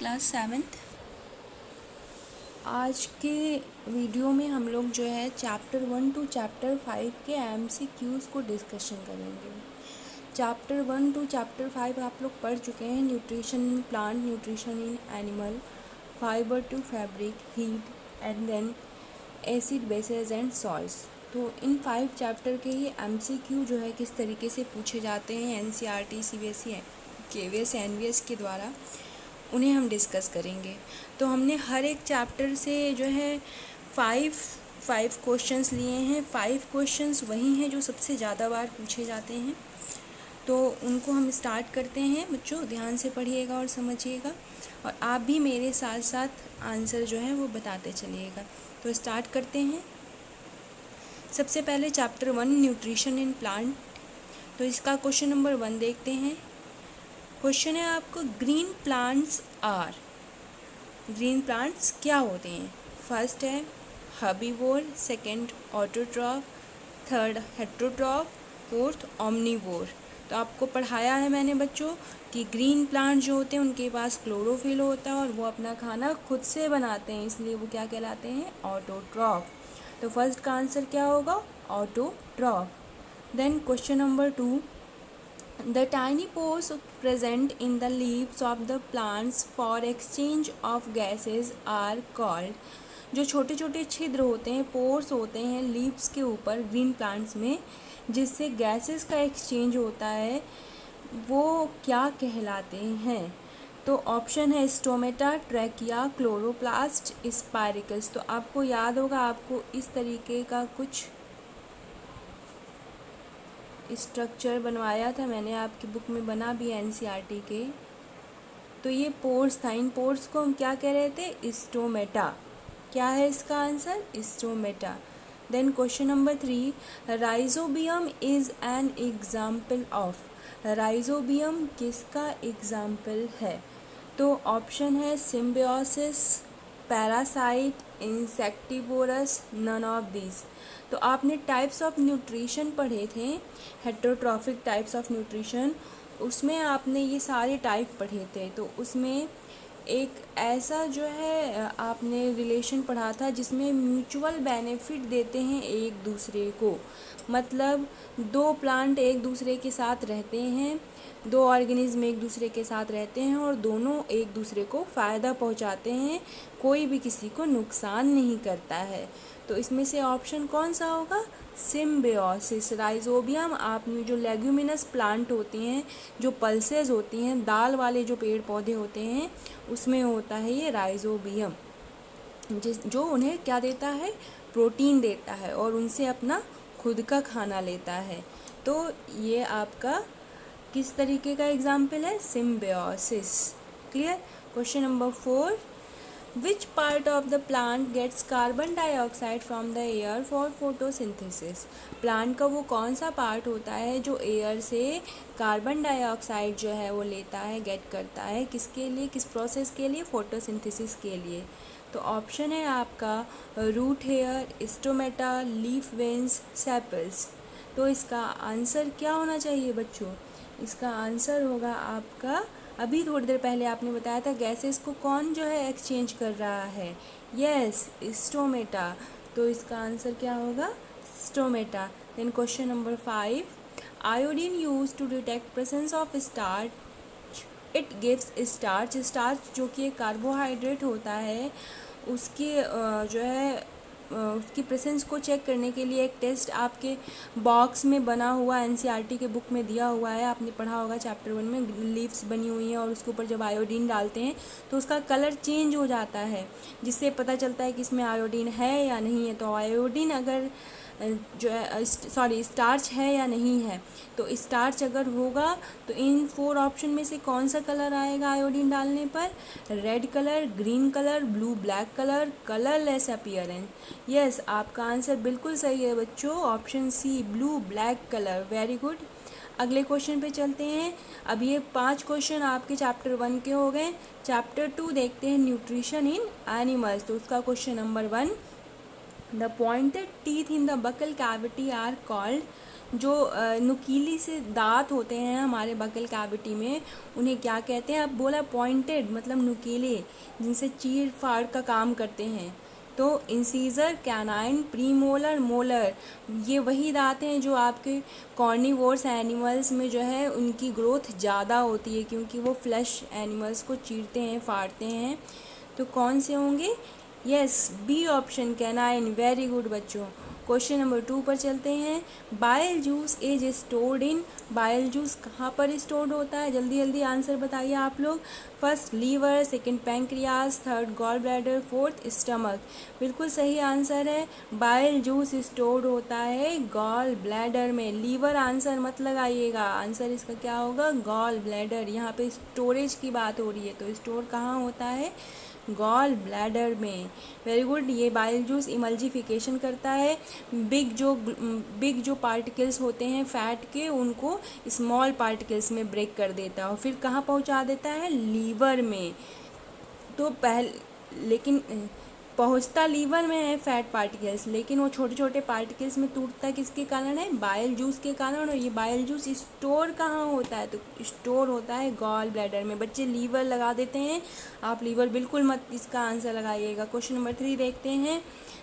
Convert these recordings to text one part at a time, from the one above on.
Class 7th। आज के video में हम लोग जो है चैप्टर 1 टू चैप्टर 5 के MCQs को डिस्कशन करेंगे। चैप्टर 1 टू चैप्टर 5 आप लोग पढ़ चुके हैं। Nutrition in plant, nutrition in animal, fibre to fabric, heat and then acid, bases and salts. तो इन 5 चैप्टर के ही MCQ जो है किस तरीके से पूछे जाते हैं NCERT, CBSE, KVS, NVS के द्वारा, उन्हें हम डिस्कस करेंगे। तो हमने हर एक चैप्टर से जो है फाइव क्वेश्चंस लिए हैं। 5 क्वेश्चंस वही हैं जो सबसे ज़्यादा बार पूछे जाते हैं। तो उनको हम स्टार्ट करते हैं। बच्चों ध्यान से पढ़िएगा और समझिएगा, और आप भी मेरे साथ साथ आंसर जो है वो बताते चलिएगा। तो स्टार्ट करते हैं। सबसे पहले चैप्टर 1 न्यूट्रिशन इन प्लांट। तो इसका क्वेश्चन नंबर 1 देखते हैं। क्वेश्चन है आपको, green plants are, green plants क्या होते हैं? फर्स्ट है herbivore, second autotroph, third heterotroph, fourth omnivore. तो आपको पढ़ाया है मैंने बच्चों कि ग्रीन प्लांट जो होते हैं उनके पास क्लोरोफिल होता है और वो अपना खाना खुद से बनाते हैं, इसलिए वो क्या कहलाते हैं? ऑटोट्रॉफ। तो फर्स्ट का आंसर क्या होगा? Autotroph. Then question number 2, the tiny pores present in the leaves of the plants for exchange of gases are called। जो छोटे छोटे छिद्र होते हैं, पोर्स होते हैं लीव्स के ऊपर ग्रीन प्लांट्स में, जिससे गैसेस का एक्सचेंज होता है, वो क्या कहलाते हैं? तो ऑप्शन है स्टोमेटा, ट्रैकिया, क्लोरोप्लास्ट, स्पाइरिकल्स। तो आपको याद होगा, आपको इस तरीके का कुछ स्ट्रक्चर बनवाया था मैंने, आपकी बुक में बना भी NCERT के। तो ये पोर्स था, इन पोर्स को हम क्या कह रहे थे? स्टोमेटा। क्या है इसका answer? Stomata. Then question number 3, rhizobium is an example of. Rhizobium किसका एग्जाम्पल है? तो ऑप्शन है symbiosis, parasite, insectivorous, none of this. तो आपने टाइप्स ऑफ न्यूट्रिशन पढ़े थे, हेट्रोट्रॉफिक टाइप्स ऑफ न्यूट्रिशन, उसमें आपने ये सारे टाइप पढ़े थे। तो उसमें एक ऐसा जो है आपने रिलेशन पढ़ा था जिसमें म्यूचुअल बेनिफिट देते हैं एक दूसरे को। मतलब दो प्लांट एक दूसरे के साथ रहते हैं, दो ऑर्गेनिज्म एक दूसरे के साथ रहते हैं और दोनों एक दूसरे को फ़ायदा पहुंचाते हैं, कोई भी किसी को नुकसान नहीं करता है। तो इसमें से ऑप्शन कौन सा होगा? सिम्बियोसिस। राइजोबियम आपने जो लेग्यूमिनस प्लांट होती हैं, जो पल्सेस होती हैं, दाल वाले जो पेड़ पौधे होते हैं, उसमें होता है ये राइजोबियम, जो उन्हें क्या देता है? प्रोटीन देता है और उनसे अपना खुद का खाना लेता है। तो ये आपका किस तरीके का एग्जाम्पल है? Symbiosis. Clear. Question number 4, which part of the plant gets carbon dioxide from the air for photosynthesis. Plant का वो कौन सा पार्ट होता है जो एयर से कार्बन डाइऑक्साइड जो है वो लेता है, गेट करता है, किसके लिए, किस प्रोसेस के लिए? फोटोसिंथेसिस के लिए। तो ऑप्शन है आपका root hair, stomata, leaf veins, sepals. तो इसका आंसर क्या होना चाहिए बच्चों? इसका आंसर होगा आपका, अभी थोड़ी देर पहले आपने बताया था, गैसेस को कौन जो है एक्सचेंज कर रहा है? Yes, stomata. तो इसका आंसर क्या होगा? Stomata. Then question number 5, iodine use to detect presence of starch, it gives starch. Starch जो कि एक कार्बोहाइड्रेट होता है, उसकी जो है उसकी प्रेजेंस को चेक करने के लिए एक टेस्ट आपके बॉक्स में बना हुआ NCERT के बुक में दिया हुआ है। आपने पढ़ा होगा चैप्टर 1 में, लीव्स बनी हुई हैं और उसके ऊपर जब आयोडीन डालते हैं तो उसका कलर चेंज हो जाता है, जिससे पता चलता है कि इसमें आयोडीन है या नहीं है। तो आयोडीन अगर जो है स्टार्च है या नहीं है, तो स्टार्च अगर होगा तो इन 4 ऑप्शन में से कौन सा कलर आएगा आयोडीन डालने पर? Red colour, green colour, blue black colour, colourless appearance. Yes, आपका आंसर बिल्कुल सही है बच्चों, option C, blue black colour. Very good. अगले क्वेश्चन पे चलते हैं। अब ये 5 क्वेश्चन आपके चैप्टर 1 के हो गए। चैप्टर 2 देखते हैं, न्यूट्रिशन इन एनिमल्स। तो उसका question number 1, the pointed teeth in the buccal cavity are called। जो नुकीली से दांत होते हैं हमारे बकल कैविटी में, उन्हें क्या कहते हैं? अब बोला पॉइंटेड, मतलब नुकीले, जिनसे चीर फाड़ का काम करते हैं। तो इंसीजर, कैनाइन, प्रीमोलर, मोलर, ये वही दांत हैं जो आपके कॉर्निवोर्स एनिमल्स में जो है उनकी ग्रोथ ज़्यादा होती है, क्योंकि वो फ्लैश एनिमल्स को चीरते हैं, फाड़ते हैं। तो कौन से होंगे? Yes, B option, canine. Very good बच्चों। क्वेश्चन नंबर 2 पर चलते हैं। Bile juice is stored in, bile juice कहाँ पर स्टोर्ड होता है? जल्दी जल्दी आंसर बताइए आप लोग। First liver, second pancreas, third gall bladder, fourth stomach. बिल्कुल सही आंसर है, बाइल जूस स्टोर्ड होता है गॉल ब्लैडर में। लीवर आंसर मत लगाइएगा, आंसर इसका क्या होगा? Gall bladder. यहाँ पे स्टोरेज की बात हो रही है, तो स्टोर कहाँ होता है? गॉल ब्लैडर में। Very good. ये बाइल जूस इमल्जिफिकेशन करता है, बिग जो पार्टिकल्स होते हैं फैट के, उनको स्मॉल पार्टिकल्स में ब्रेक कर देता है और फिर कहाँ पहुँचा देता है? लीवर में। तो लेकिन पहुँचता लीवर में है फैट पार्टिकल्स, लेकिन वो छोटे छोटे पार्टिकल्स में टूटता किसके कारण है? बाइल जूस के कारण। और ये बाइल जूस स्टोर कहाँ होता है? तो स्टोर होता है गॉल ब्लैडर में। बच्चे लीवर लगा देते हैं, आप लीवर बिल्कुल मत इसका आंसर लगाइएगा। क्वेश्चन नंबर 3 देखते हैं।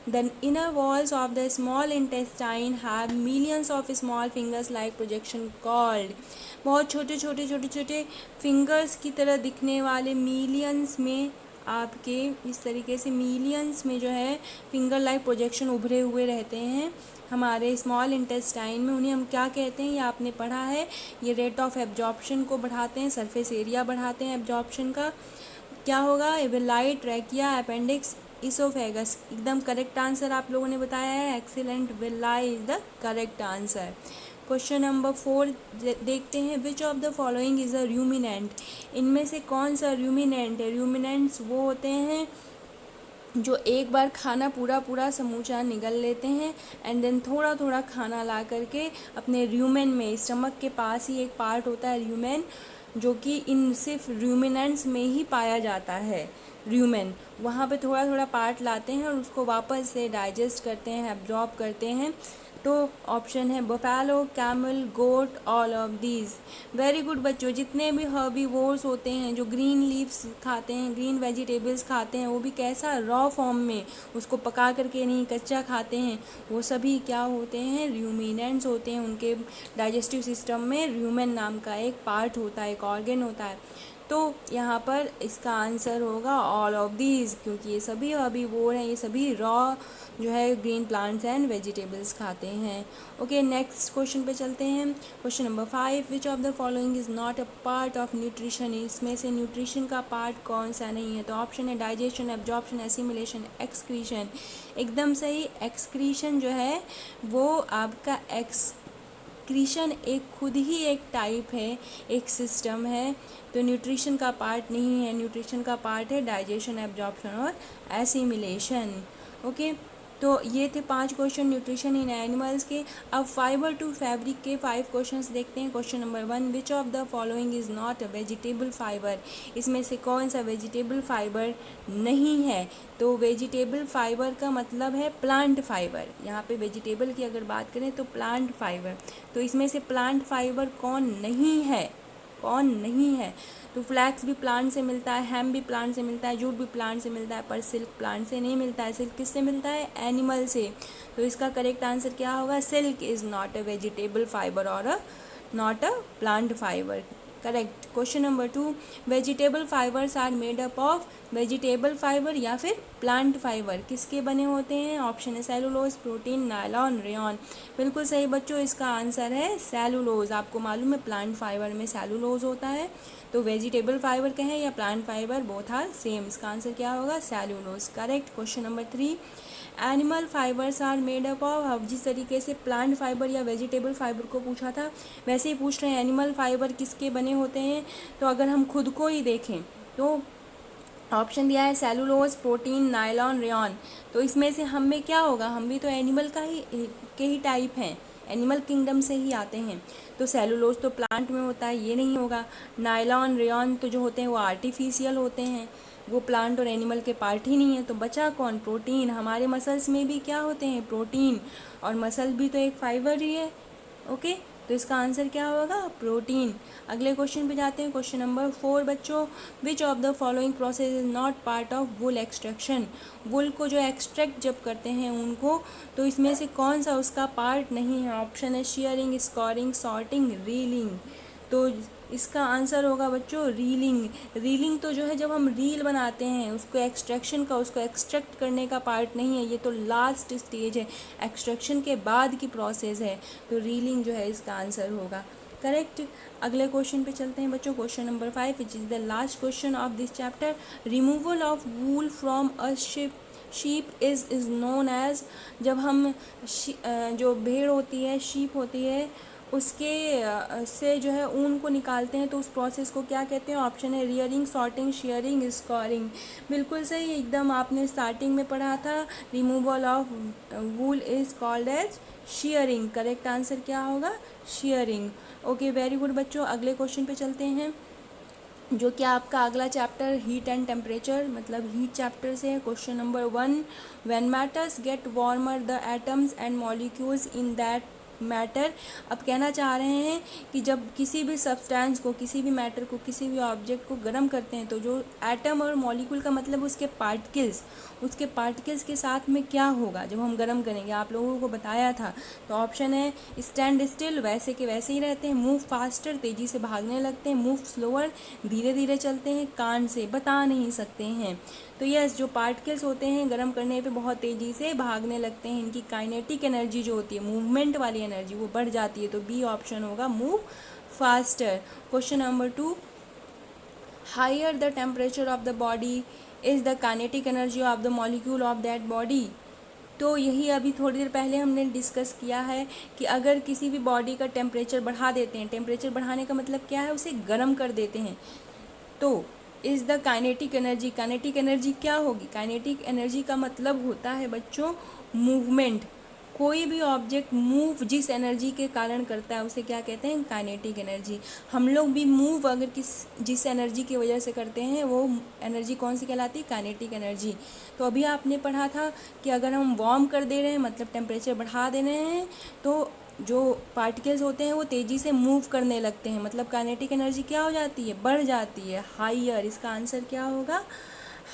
The inner walls of the small intestine have millions of small fingers like projection called. बहुत छोटे छोटे छोटे छोटे फिंगर्स की तरह दिखने वाले मिलियंस में, आपके इस तरीके से मिलियंस में जो है फिंगर लाइक प्रोजेक्शन उभरे हुए रहते हैं हमारे स्मॉल इंटेस्टाइन में। उन्हें हम क्या कहते हैं? ये आपने पढ़ा है। ये रेट ऑफ एब्जॉर्प्शन को बढ़ाते हैं, सरफेस एरिया बढ़ाते हैं एब्जॉर्प्शन का। क्या होगा? एविलाई, ट्रैकिया, अपेंडिक्स, इसोफेगस। एकदम करेक्ट आंसर आप लोगों ने बताया है, excellent. Villi is the correct answer. Question number 4 देखते हैं। विच of the following is a ruminant, इनमें से कौन सा रूमिनेंट है? रूमिनेंट्स वो होते हैं जो एक बार खाना पूरा पूरा समूचा निगल लेते हैं एंड देन थोड़ा थोड़ा खाना ला करके अपने रूमेन में, स्टमक के पास ही एक पार्ट होता है रूमेन, जो कि इन सिर्फ रूमिनेंट्स में ही पाया जाता है। रूमेन, वहाँ पे थोड़ा थोड़ा पार्ट लाते हैं और उसको वापस से डाइजेस्ट करते हैं, एब्जॉर्ब करते हैं। तो ऑप्शन है buffalo, camel, goat, all of these. Very good बच्चों। जितने भी हर्बीवोर्स होते हैं जो ग्रीन लीव्स खाते हैं, ग्रीन वेजिटेबल्स खाते हैं, वो भी कैसा? रॉ फॉर्म में, उसको पका करके नहीं, कच्चा खाते हैं, वो सभी क्या होते हैं? रूमिनेंट्स होते हैं। उनके डाइजेस्टिव सिस्टम में रूमेन नाम का एक पार्ट होता है, एक ऑर्गन होता है। तो यहाँ पर इसका आंसर होगा ऑल ऑफ दीज, क्योंकि ये सभी हर्बीवोर हैं, ये सभी रॉ जो है ग्रीन प्लांट्स एंड वेजिटेबल्स खाते हैं। ओके, नेक्स्ट क्वेश्चन पे चलते हैं। Question number 5, which of the following is not a part of nutrition, इसमें से न्यूट्रिशन का पार्ट कौन सा नहीं है? तो ऑप्शन है डाइजेशन, एब्जॉर्प्शन, एसिमिलेशन, एक्सक्रीशन। एकदम सही। एक्सक्रीशन जो है वो आपका क्रीशन एक खुद ही एक टाइप है, एक सिस्टम है। तो न्यूट्रिशन का पार्ट नहीं है, न्यूट्रिशन का पार्ट है डाइजेशन, एब्जॉर्प्शन और एसिमिलेशन। ओके, तो ये थे 5 क्वेश्चन न्यूट्रिशन इन एनिमल्स के। अब फाइबर टू फैब्रिक के 5 क्वेश्चंस देखते हैं। Question number 1, which of the following is not a vegetable fibre, इसमें से कौन सा वेजिटेबल फाइबर नहीं है? तो वेजिटेबल फाइबर का मतलब है प्लांट फाइबर। यहाँ पे वेजिटेबल की अगर बात करें तो प्लांट फाइबर। तो इसमें से प्लांट फाइबर कौन नहीं है? कौन नहीं है? तो फ्लैक्स भी प्लांट से मिलता है, हेम भी प्लांट से मिलता है, जूट भी प्लांट से मिलता है, पर सिल्क प्लांट से नहीं मिलता है। सिल्क किससे मिलता है? एनिमल से। तो इसका करेक्ट आंसर क्या होगा? Silk is not a vegetable fibre और not a plant fibre. Correct. Question number 2, vegetable fibres are made up of, vegetable fibre या फिर प्लांट फाइबर किसके बने होते हैं? ऑप्शन है सेलुलोज, प्रोटीन, नायलॉन, रेयॉन। बिल्कुल सही बच्चों, इसका आंसर है सेलुलोज। आपको मालूम है प्लांट फाइबर में सेलुलोज होता है। तो वेजिटेबल फाइबर कहें या plant fibre, both are same. इसका आंसर क्या होगा? Cellulose. Correct. Question number 3, animal fibres are made up of, अब जिस तरीके से प्लांट फाइबर या वेजिटेबल फाइबर को पूछा था वैसे ही पूछ रहे हैं एनिमल फाइबर किसके बने होते हैं। तो अगर हम खुद को ही देखें तो ऑप्शन दिया है सेलुलोज, प्रोटीन, नायलॉन, रेयॉन। तो इसमें से हम में क्या होगा? हम भी तो एनिमल के ही टाइप हैं, एनिमल किंगडम से ही आते हैं। तो सेलुलोज तो प्लांट में होता है, ये नहीं होगा। नायलॉन, रेयॉन तो जो होते हैं वो आर्टिफिशियल होते हैं, वो प्लांट और एनिमल के पार्ट ही नहीं है। तो बचा कौन? प्रोटीन। हमारे मसल्स में भी क्या होते हैं? प्रोटीन। और मसल भी तो एक फाइबर ही है। ओके, तो इसका आंसर क्या होगा? प्रोटीन। अगले क्वेश्चन पे जाते हैं, क्वेश्चन नंबर 4 बच्चों। Which of the following process is not part of wool extraction? Wool को जो एक्सट्रैक्ट जब करते हैं उनको, तो इसमें से कौन सा उसका पार्ट नहीं है? ऑप्शन है शेयरिंग, स्कोरिंग, सॉर्टिंग, रीलिंग। तो इसका आंसर होगा बच्चों रीलिंग। रीलिंग तो जो है जब हम रील बनाते हैं उसको एक्सट्रैक्शन का, उसको एक्सट्रैक्ट करने का पार्ट नहीं है, ये तो लास्ट स्टेज है, एक्सट्रैक्शन के बाद की प्रोसेस है। तो रीलिंग जो है इसका आंसर होगा करेक्ट। अगले क्वेश्चन पे चलते हैं बच्चों, question number 5 which is the last question of this chapter. Removal of wool from a sheep is known as. जब हम जो भेड़ होती है, शीप होती है, उसके से जो है ऊन को निकालते हैं तो उस प्रोसेस को क्या कहते हैं? ऑप्शन है रियरिंग, सॉर्टिंग, शेयरिंग, स्कोरिंग। बिल्कुल सही, एकदम आपने स्टार्टिंग में पढ़ा था, removal of wool is called as shearing. Correct answer क्या होगा? शेयरिंग। ओके, वेरी गुड बच्चों। अगले क्वेश्चन पे चलते हैं, जो कि आपका अगला चैप्टर हीट एंड टेम्परेचर मतलब हीट चैप्टर से है। Question number 1, when matters get warmer the atoms and molecules in that matter. अब कहना चाह रहे हैं कि जब किसी भी सब्सटेंस को, किसी भी मैटर को, किसी भी ऑब्जेक्ट को गर्म करते हैं तो जो एटम और मॉलिक्यूल का मतलब उसके पार्टिकल्स, उसके पार्टिकल्स के साथ में क्या होगा जब हम गर्म करेंगे? आप लोगों को बताया था। तो ऑप्शन है स्टैंड स्टिल, वैसे के वैसे ही रहते हैं, मूव फास्टर, तेज़ी से भागने लगते हैं, मूव स्लोअर, धीरे धीरे चलते हैं, कान से बता नहीं सकते हैं। तो यस, जो पार्टिकल्स होते हैं गर्म करने पे बहुत तेज़ी से भागने लगते हैं, इनकी काइनेटिक एनर्जी जो होती है, मूवमेंट वाली एनर्जी, वो बढ़ जाती है। तो बी ऑप्शन होगा move faster. Question number 2, higher the temperature of the body is the kinetic energy of the molecule of that body. तो यही अभी थोड़ी देर पहले हमने डिस्कस किया है कि अगर किसी भी बॉडी का टेम्परेचर बढ़ा देते हैं, टेम्परेचर बढ़ाने का मतलब क्या है? उसे गर्म कर देते हैं, तो is the kinetic energy. Kinetic energy क्या होगी? काइनेटिक एनर्जी का मतलब होता है बच्चों मूवमेंट। कोई भी ऑब्जेक्ट मूव जिस एनर्जी के कारण करता है उसे क्या कहते हैं? Kinetic energy. हम लोग भी मूव अगर जिस एनर्जी की वजह से करते हैं वो एनर्जी कौन सी कहलाती है? Kinetic energy. तो अभी आपने पढ़ा था कि अगर हम वार्म कर दे रहे हैं मतलब टेम्परेचर बढ़ा दे रहे हैं, तो जो पार्टिकल्स होते हैं वो तेज़ी से मूव करने लगते हैं, मतलब काइनेटिक एनर्जी क्या हो जाती है? बढ़ जाती है, हायर। इसका आंसर क्या होगा?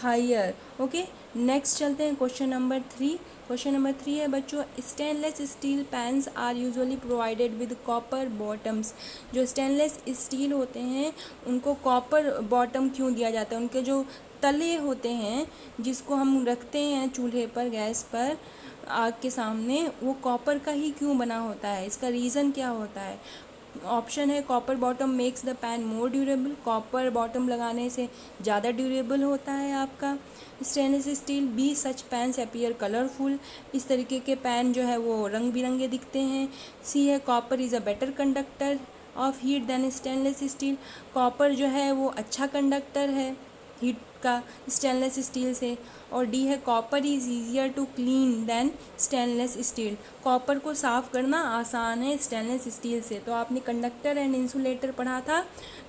हायर। ओके, नेक्स्ट चलते हैं क्वेश्चन नंबर 3। क्वेश्चन नंबर 3 है बच्चों, stainless steel pans are usually provided with copper bottoms. जो स्टेनलेस स्टील होते हैं उनको कॉपर बॉटम क्यों दिया जाता है? उनके जो तले होते हैं जिसको हम रखते हैं चूल्हे पर, गैस पर, आग के सामने, वो कॉपर का ही क्यों बना होता है? इसका रीज़न क्या होता है? ऑप्शन है copper bottom makes the pan more durable. Copper bottom लगाने से ज़्यादा ड्यूरेबल होता है आपका स्टेनलेस स्टील। बी सच पैन्स अपीयर कलरफुल, इस तरीके के पैन जो है वो रंग बिरंगे दिखते हैं। सी है copper is a better conductor of heat than stainless steel. Copper जो है वो अच्छा कंडक्टर है हीट का स्टेनलेस स्टील से। और डी है copper is easier to clean than stainless steel. Copper को साफ़ करना आसान है स्टेनलेस स्टील से। तो आपने कंडक्टर एंड इंसुलेटर पढ़ा था,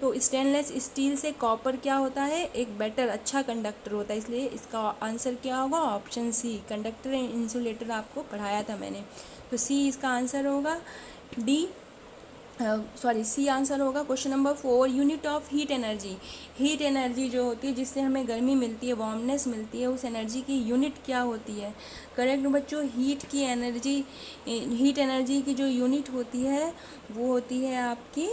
तो स्टेनलेस स्टील से कॉपर क्या होता है? एक बेटर, अच्छा कंडक्टर होता है, इसलिए इसका आंसर क्या होगा? Option C, conductor and insulator आपको पढ़ाया था मैंने। तो सी इसका आंसर होगा। डी सी आंसर होगा। Question number 4, unit of heat energy. Heat energy जो होती है जिससे हमें गर्मी मिलती है, वार्मनेस मिलती है, उस एनर्जी की यूनिट क्या होती है? करेक्ट बच्चों, हीट एनर्जी की जो यूनिट होती है वो होती है आपकी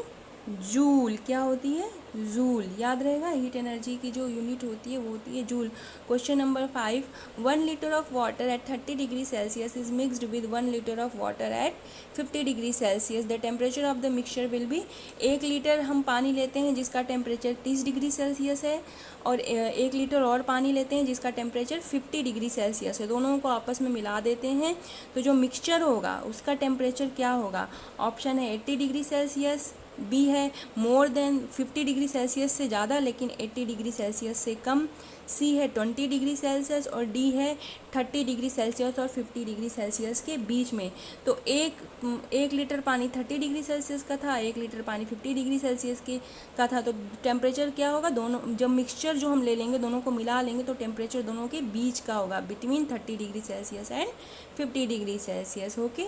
जूल। क्या होती है? जूल। याद रहेगा, हीट एनर्जी की जो यूनिट होती है वो होती है joule. Question number 5, 1 litre of water at 30 degree Celsius is mixed with 1 litre of water at 50 degree Celsius. The temperature of the mixture will be. 1 litre हम पानी लेते हैं जिसका टेम्परेचर 30 डिग्री सेल्सियस है, और 1 लीटर और पानी लेते हैं जिसका टेम्परेचर 50 डिग्री सेल्सियस है। दोनों को आपस में मिला देते हैं तो जो मिक्सचर होगा उसका टेम्परेचर क्या होगा? ऑप्शन है 80 डिग्री सेल्सियस, बी है मोर देन 50 डिग्री सेल्सियस से ज़्यादा लेकिन 80 डिग्री सेल्सियस से कम, सी है 20 डिग्री सेल्सियस, और डी है 30 डिग्री सेल्सियस और 50 डिग्री सेल्सियस के बीच में। तो एक लीटर पानी 30 डिग्री सेल्सियस का था, 1 लीटर पानी 50 डिग्री सेल्सियस का था। तो टेम्परेचर क्या होगा? दोनों जब मिक्सचर जो हम ले लेंगे दोनों को मिला लेंगे तो टेम्परेचर दोनों के बीच का होगा, between 30 degree Celsius and 50 degree Celsius. Okay,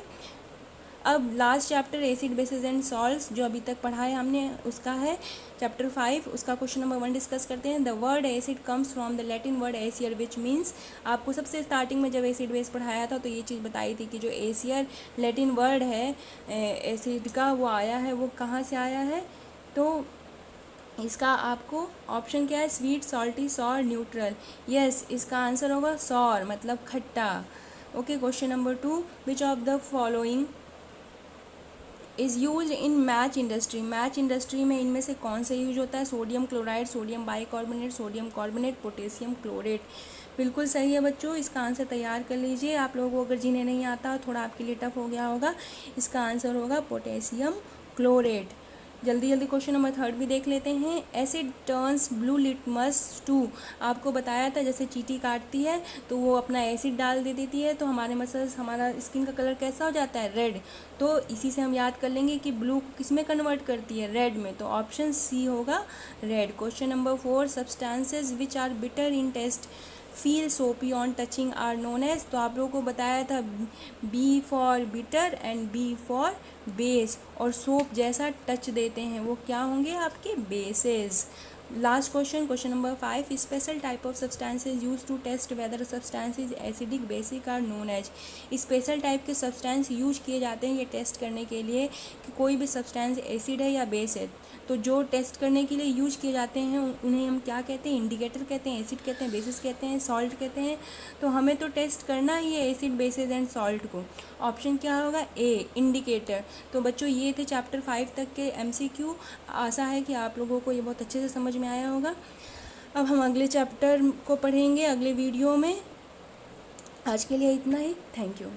अब last chapter acid basis and salts जो अभी तक पढ़ा है हमने, उसका है चैप्टर 5, उसका क्वेश्चन नंबर 1 डिस्कस करते हैं। The word acid comes from the Latin word easier which means, आपको सबसे स्टार्टिंग में जब एसिड बेस पढ़ाया था तो ये चीज़ बताई थी कि जो एसियर लैटिन वर्ड है एसिड का, वो आया है, वो कहाँ से आया है, तो इसका आपको ऑप्शन क्या है, sweet, salty, sour, neutral. Yes, इसका आंसर होगा सॉर, मतलब खट्टा। Okay, question number 2, which of the following is use in match industry. Match industry में इनमें से कौन सा यूज होता है, sodium chloride, sodium bicarbonate, sodium carbonate, potassium chlorate. बिल्कुल सही है बच्चों, इसका आंसर तैयार कर लीजिए। आप लोगों को अगर जिन्हें नहीं आता, थोड़ा आपके लिए टफ हो गया होगा, इसका आंसर होगा पोटेशियम क्लोरेट। जल्दी जल्दी क्वेश्चन नंबर 3 भी देख लेते हैं। Acid turns blue litmus to, आपको बताया था जैसे चींटी काटती है तो वो अपना एसिड डाल दे देती है, तो हमारे मसल्स, हमारा स्किन का कलर कैसा हो जाता है, रेड। तो इसी से हम याद कर लेंगे कि ब्लू किस में कन्वर्ट करती है, रेड में, तो ऑप्शन सी होगा red. Question number 4, substances which are bitter in taste feel soapy on touching are known as, तो आप लोगों को बताया था B for bitter and B for base, और सोप जैसा टच देते हैं वो क्या होंगे, आपके बेसेस। Last question, question number 5, special type of substances use to test whether substance is acidic basic are known as. Special type के सब्सटेंस यूज किए जाते हैं ये टेस्ट करने के लिए कि कोई भी सब्सटेंस एसिड है या बेस है, तो जो टेस्ट करने के लिए यूज किए जाते हैं उन्हें हम क्या कहते हैं, इंडिकेटर कहते हैं, एसिड कहते हैं, बेसिस कहते हैं, सॉल्ट कहते हैं। तो हमें तो टेस्ट करना ही है एसिड, बेसिस एंड सॉल्ट को। ऑप्शन क्या होगा, ए, इंडिकेटर। तो बच्चों ये थे चैप्टर 5 तक के MCQ। आशा है कि आप लोगों को ये बहुत अच्छे से समझ में आया होगा। अब हम अगले चैप्टर को पढ़ेंगे अगले वीडियो में। आज के लिए इतना ही, थैंक यू।